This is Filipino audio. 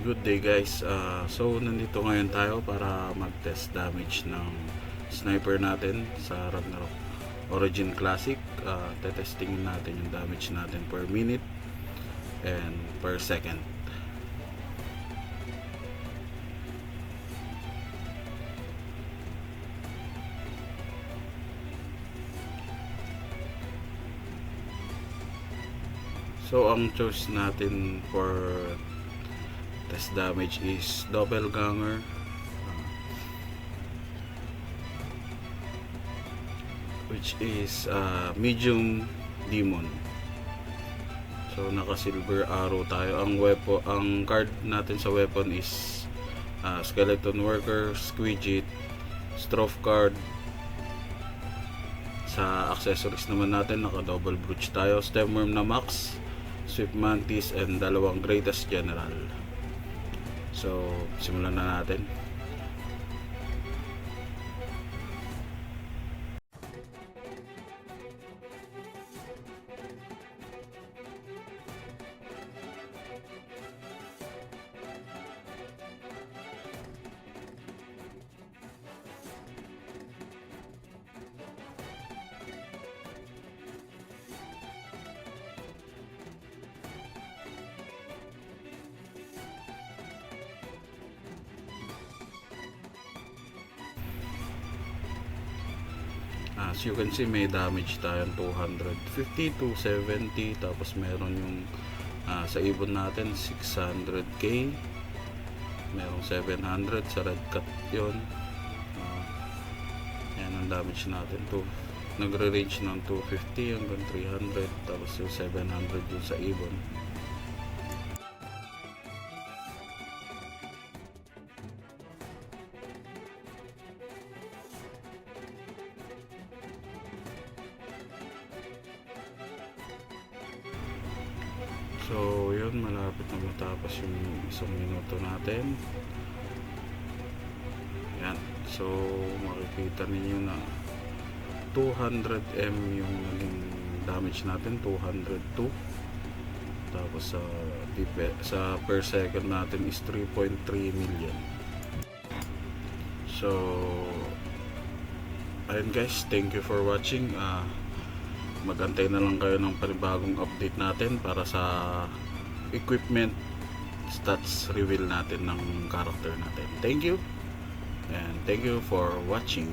Good day guys. So nandito ngayon tayo para mag-test damage ng sniper natin sa Ragnarok Origin Classic. Tetestingin natin yung damage natin per minute and per second. So ang choice natin for test damage is Doppelganger, which is medium demon. So naka silver arrow tayo. Ang card natin sa weapon is skeleton worker, squidget, strophe card. Sa accessories naman natin naka double brooch tayo, stemworm na max, swift mantis, and dalawang greatest general. So, simulan na natin. As you can see, may damage tayong 250 to 70, tapos meron yung sa ibon natin 600k, merong 700 sa red cut yun. Yan ang damage natin to, nagre-range ng 250 hanggang 300, tapos yung 700 yung sa ibon. So yun, malapit na matapos yung isang minuto natin. Yan, so makikita ninyo na 200M yung naging damage natin, 202. Tapos sa per second natin is 3.3 million. So ayun guys, thank you for watching. Magantay na lang kayo ng panibagong update natin para sa equipment stats reveal natin ng character natin. Thank you, and thank you for watching.